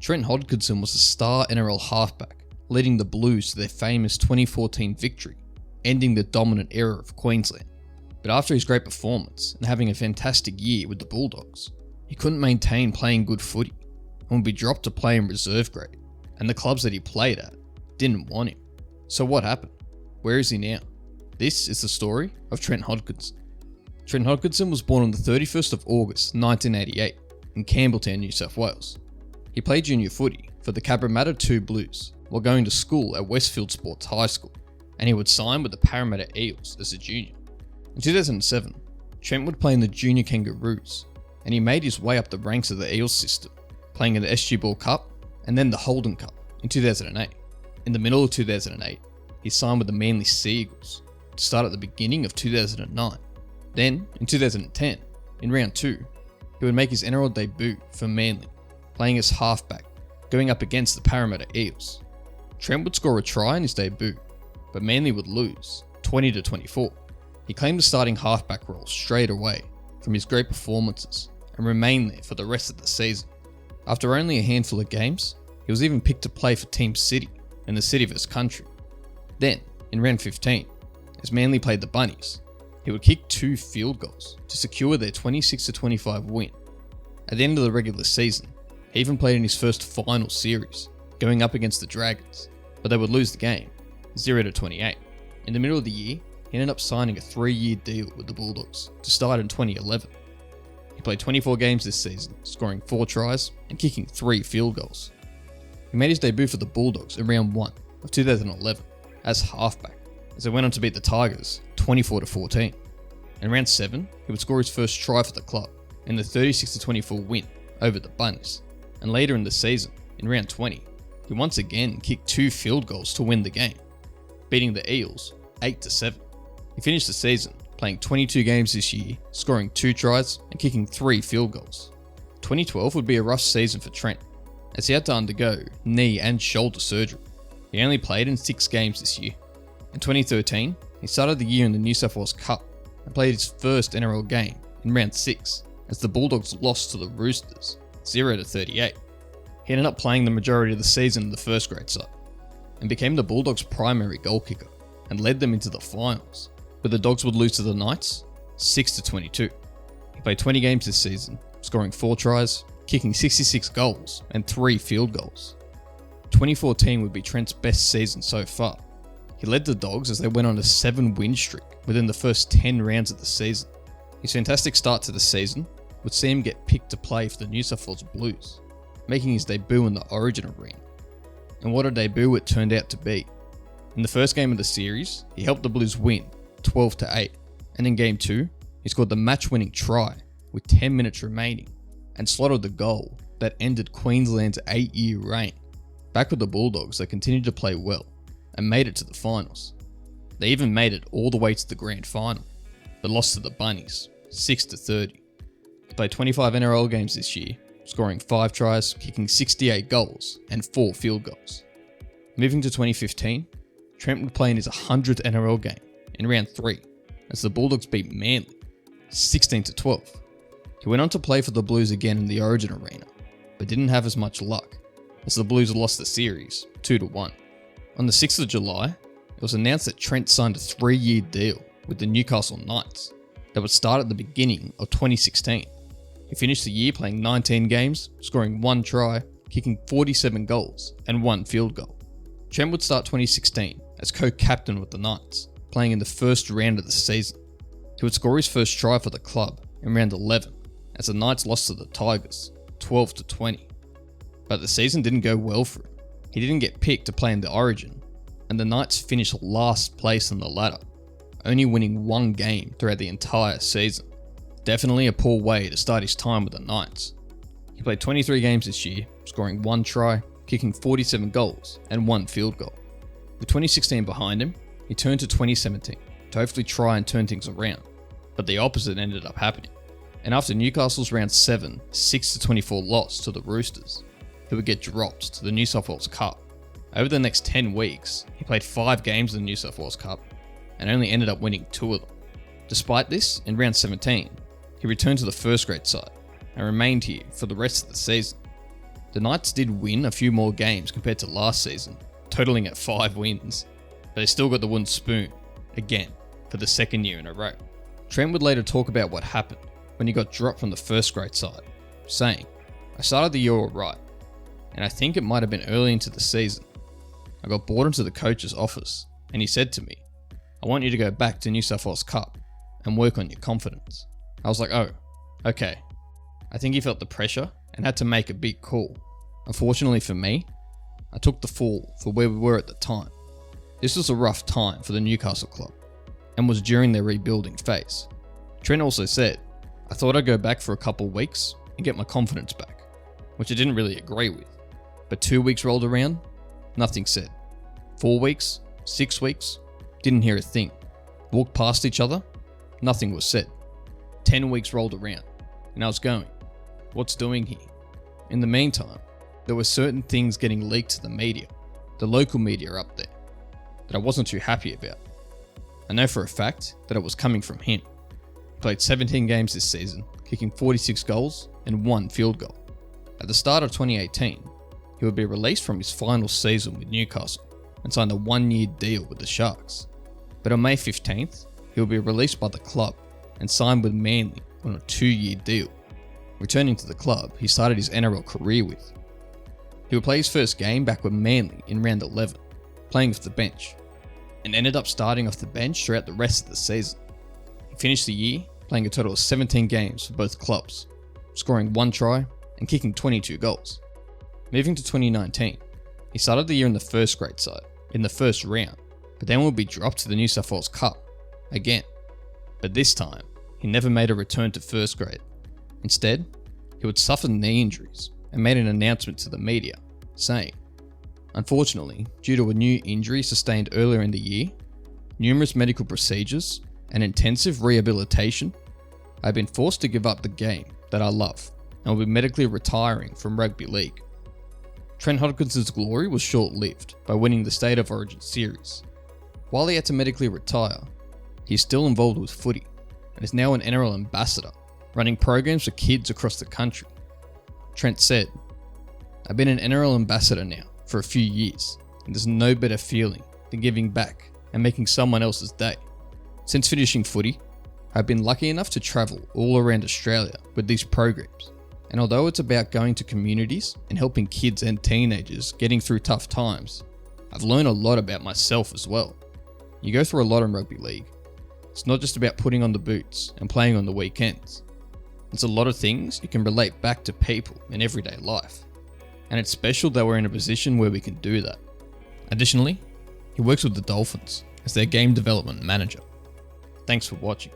Trent Hodkinson was a star NRL halfback, leading the Blues to their famous 2014 victory, ending the dominant era of Queensland. But after his great performance and having a fantastic year with the Bulldogs, he couldn't maintain playing good footy and would be dropped to play in reserve grade, and the clubs that he played at didn't want him. So what happened? Where is he now? This is the story of Trent Hodkinson. Trent Hodkinson was born on the 31st of August 1988 in Campbelltown, New South Wales. He played junior footy for the Cabramatta 2 Blues while going to school at Westfield Sports High School, and he would sign with the Parramatta Eels as a junior. In 2007, Trent would play in the Junior Kangaroos, and he made his way up the ranks of the Eels system, playing in the SG Ball Cup and then the Holden Cup in 2008. In the middle of 2008, he signed with the Manly Sea Eagles to start at the beginning of 2009. Then, in 2010, in round 2, he would make his NRL debut for Manly, playing as halfback, going up against the Parramatta Eels. Trent would score a try in his debut, but Manly would lose 20-24. He claimed the starting halfback role straight away from his great performances and remained there for the rest of the season. After only a handful of games, he was even picked to play for Team City in the city of his country. Then, in round 15, as Manly played the Bunnies, he would kick 2 field goals to secure their 26-25 win. At the end of the regular season, he even played in his first final series, going up against the Dragons, but they would lose the game, 0-28. In the middle of the year, he ended up signing a 3-year deal with the Bulldogs to start in 2011. He played 24 games this season, scoring 4 tries and kicking 3 field goals. He made his debut for the Bulldogs in round 1 of 2011 as halfback, as they went on to beat the Tigers 24-14. In round 7, he would score his first try for the club in the 36-24 win over the Bunnies. And later in the season, in round 20, he once again kicked 2 field goals to win the game, beating the Eels 8-7. He finished the season playing 22 games this year, scoring 2 tries and kicking 3 field goals. 2012 would be a rough season for Trent, as he had to undergo knee and shoulder surgery. He only played in 6 games this year. In 2013, he started the year in the New South Wales Cup and played his first NRL game in round 6 as the Bulldogs lost to the Roosters 0-38. He ended up playing the majority of the season in the first grade side and became the Bulldogs' primary goal kicker and led them into the finals, where the Dogs would lose to the Knights 6-22. He played 20 games this season, scoring 4 tries, kicking 66 goals and 3 field goals. 2014 would be Trent's best season so far. He led the Dogs as they went on a 7-win streak within the first 10 rounds of the season. His fantastic start to the season would see him get picked to play for the New South Wales Blues, making his debut in the Origin arena. And what a debut it turned out to be. In the first game of the series, he helped the Blues win 12-8, and in game 2, he scored the match-winning try with 10 minutes remaining and slotted the goal that ended Queensland's 8-year reign. Back with the Bulldogs, they continued to play well and made it to the finals. They even made it all the way to the grand final, but lost to the Bunnies 6-30. He played 25 NRL games this year, scoring 5 tries, kicking 68 goals and 4 field goals. Moving to 2015, Trent would play in his 100th NRL game in round 3 as the Bulldogs beat Manly 16-12. He went on to play for the Blues again in the Origin arena, but didn't have as much luck as the Blues lost the series 2-1. On the 6th of July, it was announced that Trent signed a 3-year deal with the Newcastle Knights that would start at the beginning of 2016. He finished the year playing 19 games, scoring 1 try, kicking 47 goals and 1 field goal. Trent would start 2016 as co-captain with the Knights, playing in the first round of the season. He would score his first try for the club in round 11 as the Knights lost to the Tigers 12-20. But the season didn't go well for him. He didn't get picked to play in the Origin, and the Knights finished last place on the ladder, only winning 1 game throughout the entire season. Definitely a poor way to start his time with the Knights. He played 23 games this year, scoring 1 try, kicking 47 goals and 1 field goal. With 2016 behind him, he turned to 2017 to hopefully try and turn things around, but the opposite ended up happening. And after Newcastle's round 7 6-24 loss to the Roosters, he would get dropped to the New South Wales Cup. Over the next 10 weeks, he played 5 games in the New South Wales Cup and only ended up winning 2 of them. Despite this, in round 17, he returned to the first grade side and remained here for the rest of the season. The Knights did win a few more games compared to last season, totaling at 5 wins, but they still got the wooden spoon, again, for the second year in a row. Trent would later talk about what happened when he got dropped from the first grade side, saying, "I started the year alright, and I think it might have been early into the season. I got brought into the coach's office, and he said to me, 'I want you to go back to New South Wales Cup and work on your confidence.' I was like, oh, okay." I think he felt the pressure and had to make a big call. Unfortunately for me, I took the fall for where we were at the time. This was a rough time for the Newcastle club, and was during their rebuilding phase. Trent also said, "I thought I'd go back for a couple weeks and get my confidence back," which I didn't really agree with. But 2 weeks rolled around, nothing said. 4 weeks, 6 weeks, didn't hear a thing. Walked past each other, nothing was said. 10 weeks rolled around, and I was going, what's doing here? In the meantime, there were certain things getting leaked to the media, the local media up there, that I wasn't too happy about. I know for a fact that it was coming from him. He played 17 games this season, kicking 46 goals and 1 field goal. At the start of 2018, he would be released from his final season with Newcastle and signed a 1-year deal with the Sharks. But on May 15th, he will be released by the club and signed with Manly on a 2-year deal. Returning to the club he started his NRL career with. He would play his first game back with Manly in round 11, playing off the bench, and ended up starting off the bench throughout the rest of the season. He finished the year playing a total of 17 games for both clubs, scoring 1 try and kicking 22 goals. Moving to 2019, he started the year in the first grade side, in the first round, but then would be dropped to the New South Wales Cup, again. But this time, he never made a return to first grade. Instead, he would suffer knee injuries and made an announcement to the media, saying, "Unfortunately, due to a new injury sustained earlier in the year, numerous medical procedures, and intensive rehabilitation, I've been forced to give up the game that I love and will be medically retiring from rugby league." Trent Hodkinson's glory was short-lived by winning the State of Origin series. While he had to medically retire, he is still involved with footy and is now an NRL ambassador, running programs for kids across the country. Trent said, "I've been an NRL ambassador now for a few years, and there's no better feeling than giving back and making someone else's day. Since finishing footy, I've been lucky enough to travel all around Australia with these programs, and although it's about going to communities and helping kids and teenagers getting through tough times, I've learned a lot about myself as well. You go through a lot in rugby league. It's not just about putting on the boots and playing on the weekends. It's a lot of things you can relate back to people in everyday life. And it's special that we're in a position where we can do that." Additionally, he works with the Dolphins as their game development manager. Thanks for watching.